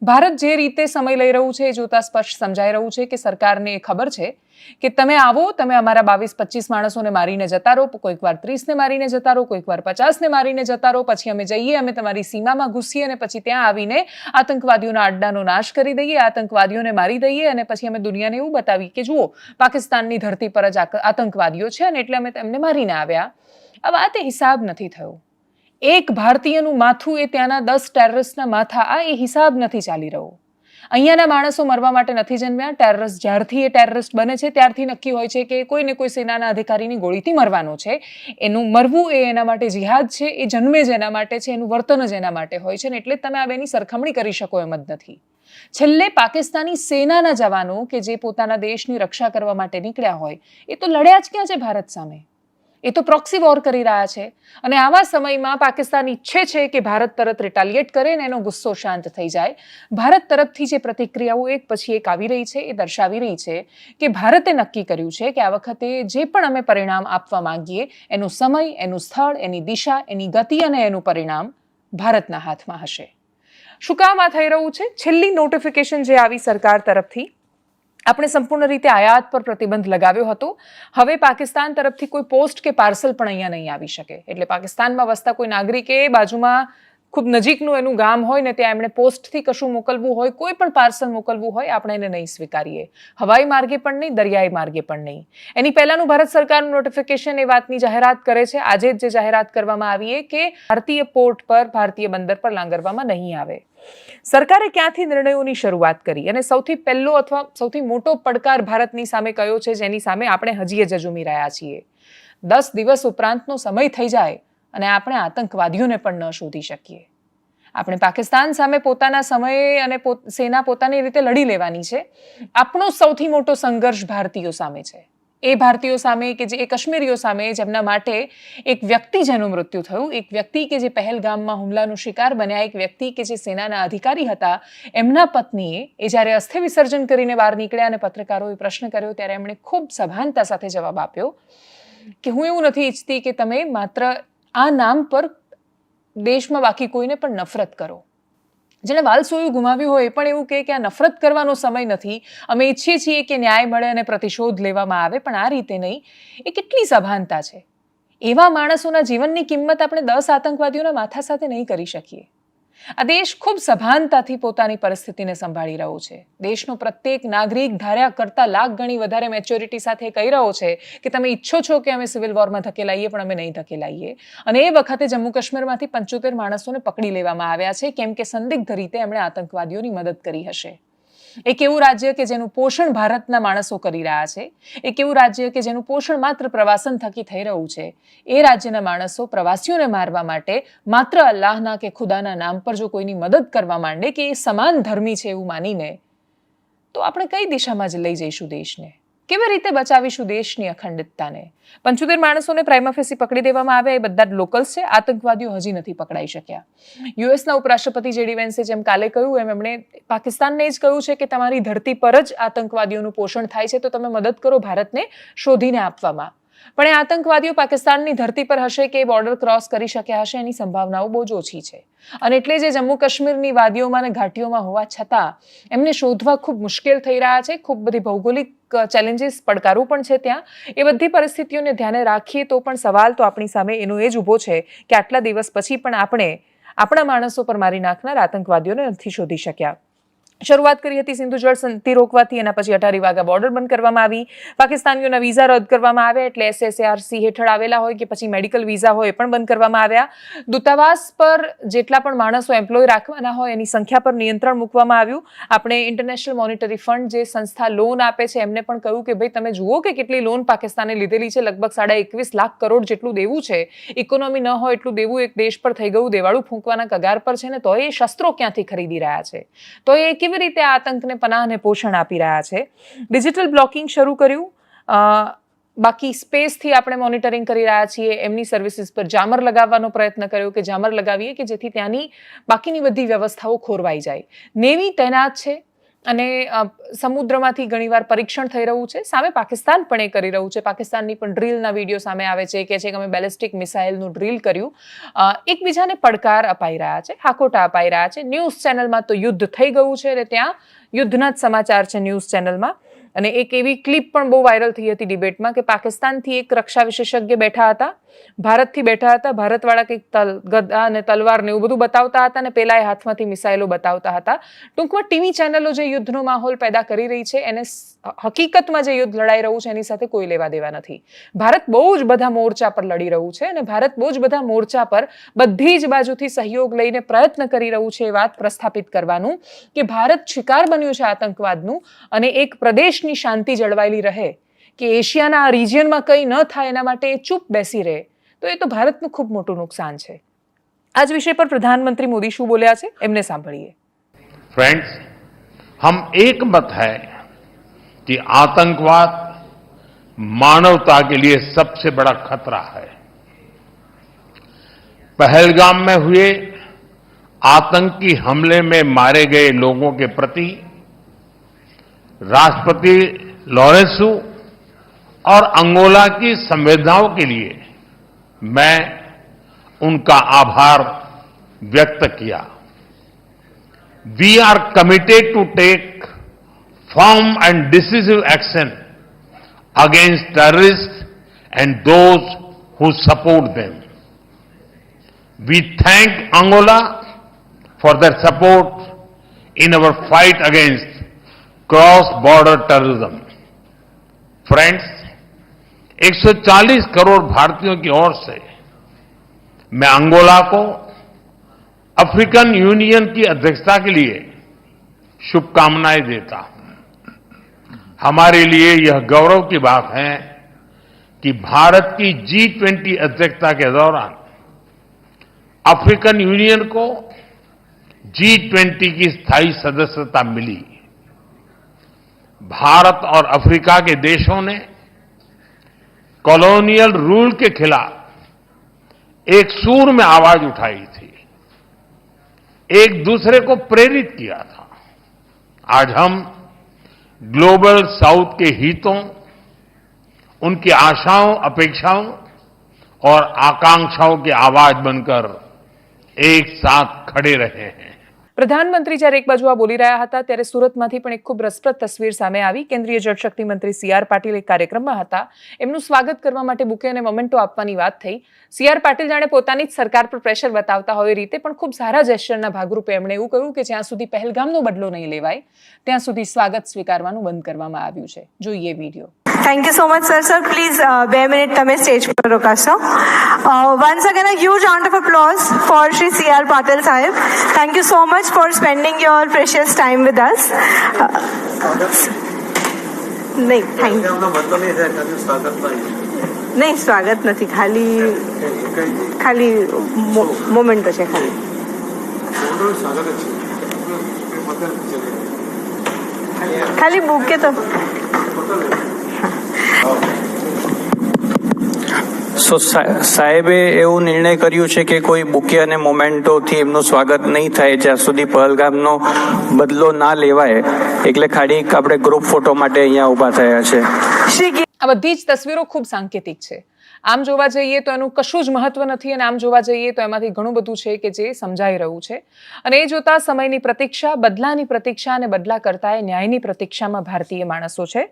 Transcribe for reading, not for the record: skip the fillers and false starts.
ભારત જે રીતે સમય લઈ રહ્યું છે એ જોતા સ્પષ્ટ સમજાઈ રહ્યું છે કે સરકારને એ ખબર છે કે તમે આવો, તમે અમારા 22-25 માણસોને મારીને જતા રહો, કોઈક વાર 30ને મારીને જતા રહો, કોઈક વાર 50ને મારીને જતા રહો, પછી અમે જઈએ, અમે તમારી સીમામાં ઘૂસીએ અને પછી ત્યાં આવીને આતંકવાદીઓના અડ્ડાનો નાશ કરી દઈએ, આતંકવાદીઓને મારી દઈએ અને પછી અમે દુનિયાને એવું બતાવીએ કે જુઓ, પાકિસ્તાનની ધરતી પર જ આતંકવાદીઓ છે અને એટલે અમે તેમને મારીને આવ્યા. આ વાત એ હિસાબ નથી થયો. એક ભારતીયનું માથું એ ત્યાંના 10 ટેરરિસ્ટના માથા, આ એ હિસાબ નથી ચાલી રહ્યો. અહીંયાના માણસો મરવા માટે નથી જન્મ્યા. ટેરરિસ્ટ જ્યારથી એ ટેરરિસ્ટ બને છે ત્યારથી નક્કી હોય છે કે કોઈને કોઈ સેનાના અધિકારીની ગોળીથી મરવાનો છે. એનું મરવું એ એના માટે જિહાદ છે, એ જન્મે જ એના માટે છે, એનું વર્તન જ એના માટે હોય છે ને એટલે તમે આ બેની સરખામણી કરી શકો એમ જ નથી. છેલ્લે પાકિસ્તાની સેનાના જવાનો કે જે પોતાના દેશની રક્ષા કરવા માટે નીકળ્યા હોય એ તો લડ્યા જ ક્યાં છે ભારત સામે? એ તો પ્રોક્સી વોર કરી રહ્યા છે અને આવા સમયમાં પાકિસ્તાન ઈચ્છે છે કે ભારત તરત રિટાલિએટ કરે ને એનો ગુસ્સો શાંત થઈ જાય. ભારત તરફથી જે પ્રતિક્રિયાઓ એક પછી એક આવી રહી છે એ દર્શાવી રહી છે કે ભારતે નક્કી કર્યું છે કે આ વખતે જે પણ અમે પરિણામ આપવા માંગીએ એનો સમય, એનું સ્થળ, એની દિશા, એની ગતિ અને એનું પરિણામ ભારતના હાથમાં હશે. શું કામ આ થઈ રહ્યું છે? છેલ્લી નોટિફિકેશન જે આવી સરકાર તરફથી, આપણે સંપૂર્ણ રીતે આયાત પર પ્રતિબંધ લગાવ્યો હતો. હવે પાકિસ્તાન તરફથી કોઈ પોસ્ટ કે પાર્સલ પણ અહીંયા નહીં આવી શકે. એટલે પાકિસ્તાનમાં વસતા કોઈ નાગરિકે બાજુમાં ખૂબ નજીકનું એનું ગામ હોય ને ત્યાં એમણે પોસ્ટથી કશું મોકલવું હોય, કોઈ પણ પાર્સલ મોકલવું હોય, આપણે એને નહીં સ્વીકારીએ. હવાઈ માર્ગે પણ નહીં, દરિયાઈ માર્ગે પણ નહીં. એની પહેલાનું ભારત સરકારનું નોટિફિકેશન એ વાતની જાહેરાત કરે છે, આજે જ જે જાહેરાત કરવામાં આવી કે ભારતીય પોર્ટ પર, ભારતીય બંદર પર લાંગરવામાં નહીં આવે. સરકારે ક્યાંથી નિર્ણયોની શરૂઆત કરી અને સૌથી પહેલો અથવા સૌથી મોટો પડકાર ભારતની સામે કયો છે જેની સામે આપણે હજી જ ઝઝૂમી રહ્યા છીએ? 10 દિવસ ઉપરાંતનો સમય થઈ જાય અને આપણે આતંકવાદીઓને પણ ન શોધી શકીએ. આપણે પાકિસ્તાન સામે પોતાના સમયે અને સેના પોતાની રીતે લડી લેવાની છે. આપણો સૌથી મોટો સંઘર્ષ ભારતીયો સામે છે. એ ભારતીયો સામે કે જે એ કાશ્મીરીઓ સામે જેમના માટે એક વ્યક્તિ જેનું મૃત્યુ થયું, એક વ્યક્તિ કે જે પહેલગામમાં હુમલાનો શિકાર બન્યા, એક વ્યક્તિ કે જે સેનાના અધિકારી હતા, એમના પત્નીએ એ જ્યારે અસ્થિ વિસર્જન કરીને બહાર નીકળ્યા અને પત્રકારોએ પ્રશ્ન કર્યો ત્યારે એમણે ખૂબ સભાનતા સાથે જવાબ આપ્યો કે હું એવું નથી ઈચ્છતી કે તમે માત્ર આ નામ પર દેશમાં બાકી કોઈને પણ નફરત કરો. જેણે વાલસોયું ગુમાવ્યું હોય એ પણ એવું કહે કે આ નફરત કરવાનો સમય નથી, અમે ઈચ્છીએ છીએ કે ન્યાય મળે અને પ્રતિશોધ લેવામાં આવે, પણ આ રીતે નહીં. એ કેટલી સભાનતા છે! એવા માણસોના જીવનની કિંમત આપણે 10 આતંકવાદીઓના માથા સાથે નહીં કરી શકીએ. આ દેશ ખૂબ સભાનતાથી પોતાની પરિસ્થિતિને સંભાળી રહ્યો છે. દેશનો પ્રત્યેક નાગરિક ધાર્યા કરતાં લાખ ગણી વધારે મેચ્યોરિટી સાથે કહી રહ્યો છે કે તમે ઈચ્છો છો કે અમે સિવિલ વોરમાં ધકેલાઈએ પણ અમે નહીં ધકેલાઈએ. અને એ વખતે જમ્મુ કાશ્મીરમાંથી 75 માણસોને પકડી લેવામાં આવ્યા છે કેમ કે સંદિગ્ધ રીતે એમણે આતંકવાદીઓની મદદ કરી હશે. એક એવું રાજ્ય કે જેનું પોષણ ભારતના માણસો કરી રહ્યા છે, એક એવું રાજ્ય કે જેનું પોષણ માત્ર પ્રવાસન થકી થઈ રહ્યું છે, એ રાજ્યના માણસો પ્રવાસીઓને મારવા માટે માત્ર અલ્લાહના કે ખુદાના નામ પર જો કોઈની મદદ કરવા માંડે કે એ સમાન ધર્મી છે એવું માનીને, તો આપણે કઈ દિશામાં જ લઈ જઈશું દેશને? કેવી રીતે બચાવીશું દેશની અખંડિતતાને? 75 માણસોને પ્રાઇમા ફેસી પકડી દેવામાં આવ્યા, એ બધા જ લોકલ્સ છે. આતંકવાદીઓ હજી નથી પકડાઈ શક્યા. યુએસના ઉપરાષ્ટ્રપતિ જેડી વેન્સે જેમ કાલે કહ્યું એમ એમણે પાકિસ્તાનને જ કહ્યું છે કે તમારી ધરતી પર જ આતંકવાદીઓનું પોષણ થાય છે તો તમે મદદ કરો ભારતને શોધીને આપવામાં. પણ એ આતંકવાદીઓ પાકિસ્તાનની ધરતી પર હશે કે બોર્ડર ક્રોસ કરી શક્યા હશે એની સંભાવનાઓ બહુ જ ઓછી છે. અને એટલે જે જમ્મુ કાશ્મીરની વાદીઓમાં અને ઘાટીઓમાં હોવા છતાં એમને શોધવા ખૂબ મુશ્કેલ થઈ રહ્યા છે. ખૂબ બધી ભૌગોલિક ચેલેન્જીસ, પડકારો પણ છે ત્યાં. એ બધી પરિસ્થિતિઓને ધ્યાને રાખીએ તો પણ સવાલ તો આપણી સામે એનો એ જ ઊભો છે કે આટલા દિવસ પછી પણ આપણે આપણા માણસો પર મારી નાખનાર આતંકવાદીઓને નથી શોધી શક્યા. શરૂઆત કરી હતી સિંધુ જળ સંધિ રોકવાથી, એના પછી અટારી વાઘા બોર્ડર બંધ કરવામાં આવી, પાકિસ્તાનીઓના વિઝા રદ કરવામાં આવ્યા, એટલે SSARC હેઠળ આવેલા હોય કે પછી મેડિકલ વિઝા હોય એ પણ બંધ કરવામાં આવ્યા. દૂતાવાસ પર જેટલા પણ માણસો એમ્પ્લોય રાખવાના હોય એની સંખ્યા પર નિયંત્રણ મૂકવામાં આવ્યું. આપણે ઇન્ટરનેશનલ મોનિટરી ફંડ જે સંસ્થા લોન આપે છે એમને પણ કહ્યું કે ભાઈ તમે જુઓ કે કેટલી લોન પાકિસ્તાને લીધેલી છે, લગભગ 21.5 લાખ કરોડ જેટલું દેવું છે. ઇકોનોમી ન હોય એટલું દેવું એક દેશ પર થઈ ગયું, દેવાળું ફૂંકવાના કગાર પર છે ને તો એ શસ્ત્રો ક્યાંથી ખરીદી રહ્યા છે, તો એ કેવી રીતે આ આતંકને પનાહ અને પોષણ આપી રહ્યા છે. ડિજિટલ બ્લોકિંગ શરૂ કર્યું. બાકી સ્પેસથી આપણે મોનિટરિંગ કરી રહ્યા છીએ. એમની સર્વિસીસ પર જામર લગાવવાનો પ્રયત્ન કર્યો કે જામર લગાવીએ કે જેથી ત્યાંની બાકીની બધી વ્યવસ્થાઓ ખોરવાઈ જાય. નેવી તૈનાત છે. અને સમુદ્રમાંથી ઘણીવાર પરીક્ષણ થઈ રહ્યું છે. સામે પાકિસ્તાન પણ એ કરી રહ્યું છે. પાકિસ્તાનની પણ ડ્રીલના વિડીયો સામે આવે છે કે અમે બેલિસ્ટિક મિસાઇલનું ડ્રીલ કર્યું. એકબીજાને પડકાર અપાઈ રહ્યા છે, હાકોટા અપાઈ રહ્યા છે. ન્યૂઝ ચેનલમાં તો યુદ્ધ થઈ ગયું છે અને ત્યાં યુદ્ધના જ સમાચાર છે ન્યૂઝ ચેનલમાં. અને એક એવી ક્લિપ પણ બહુ વાયરલ થઈ હતી ડિબેટમાં કે પાકિસ્તાનથી એક રક્ષા વિશેષજ્ઞ બેઠા હતા, ભારતથી બેઠા હતા. ભારતવાળા કંઈક ગદા અને તલવાર ને એવું બધું બતાવતા હતા અને પેલા એ હાથમાંથી મિસાઇલો બતાવતા હતા. ટૂંકમાં ટીવી ચેનલો જે યુદ્ધનો માહોલ પેદા કરી રહી છે એને હકીકતમાં જે યુદ્ધ લડાઈ રહ્યું છે એની સાથે કોઈ લેવા દેવા નથી. ભારત બહુ જ બધા મોરચા પર લડી રહ્યું છે અને ભારત બહુ જ બધા મોરચા પર બધી જ બાજુથી સહયોગ લઈને પ્રયત્ન કરી રહ્યું છે એ વાત પ્રસ્થાપિત કરવાનું કે ભારત શિકાર બન્યું છે આતંકવાદનું અને એક પ્રદેશની શાંતિ જળવાયેલી રહે, કે એશિયાના આ રિજિયનમાં કંઈ ન થાય એના માટે એ ચૂપ બેસી રહે, તો એ તો ભારતનું ખૂબ મોટું નુકસાન છે. આ જ વિષય પર પ્રધાનમંત્રી મોદી શું બોલ્યા છે એમને સાંભળીએ. फ्रेंड्स, हम एक मत है कि आतंकवाद मानवता के लिए सबसे बड़ा खतरा है. पहलगाम में हुए आतंकी हमले में मारे गए लोगों के प्रति राष्ट्रपति लॉरेंसो और अंगोला की संवेदनाओं के लिए मैं उनका आभार व्यक्त किया. We are committed to take firm and decisive action against terrorists and those who support them. We thank Angola for their support in our fight against cross-border terrorism. Friends, 140 crore भारतीयों की ओर से मैं अंगोला को अफ्रीकन यूनियन की अध्यक्षता के लिए शुभकामनाएं देता हूं. हमारे लिए यह गौरव की बात है कि भारत की G20 अध्यक्षता के दौरान अफ्रीकन यूनियन को G20 की स्थायी सदस्यता मिली. भारत और अफ्रीका के देशों ने कॉलोनियल रूल के खिलाफ एक सूर में आवाज उठाई थी, एक दूसरे को प्रेरित किया था. आज हम ग्लोबल साउथ के हितों, उनकी आशाओं, अपेक्षाओं और आकांक्षाओं की आवाज बनकर एक साथ खड़े रहे हैं. પ્રધાનમંત્રી જ્યારે એક બાજુ આ બોલી રહ્યા હતા ત્યારે સુરતમાંથી પણ એક ખૂબ રસપ્રદ તસવીર સામે આવી. કેન્દ્રીય જળશક્તિ મંત્રી CR પાટીલ એક કાર્યક્રમમાં હતા. એમનું સ્વાગત કરવા માટે બુકે અને મોમેન્ટો આપવાની વાત થઈ. CR પાટીલ જાણે પોતાની જ સરકાર પર પ્રેશર બતાવતા હોય એ રીતે પણ ખૂબ સારા જેસ્ચરના ભાગરૂપે એમણે એવું કહ્યું કે જ્યાં સુધી પહેલગામનો બદલો નહીં લેવાય ત્યાં સુધી સ્વાગત સ્વીકારવાનું બંધ કરવામાં આવ્યું છે. જોઈએ video. Thank you so much, sir. Sir, please, 2 minutes તમે સ્ટેજ પર રોકાશો. Once again, a huge round of applause for Shri CR Patil Sahib. Thank you so much for spending your precious time with us. નહીં, thank you. નહીં, સ્વાગત નથી, ખાલી memento છે ખાલી. ખાલી બુકે તો સાહેબે એવું નિર્ણય કર્યું છે કે કોઈ બુકે અને મોમેન્ટોથી એમનું સ્વાગત નહીં થાય જ્યાં સુધી પહલગામનો બદલો ના લેવાય. એટલે ખાલી આપણે ગ્રુપ ફોટો માટે અહીંયા ઊભા થયા છે. આ બધી જ તસવીરો ખૂબ સાંકેતિક છે. આમ જોવા જઈએ તો એનું કશું જ મહત્વ નથી અને આમ જોવા જઈએ તો એમાંથી ઘણું બધું છે કે જે સમજાઈ રહ્યું છે. અને એ જોતા સમયની પ્રતીક્ષા, બદલાની પ્રતીક્ષા અને બદલા કરતા ન્યાયની પ્રતીક્ષામાં ભારતીય માણસો છે.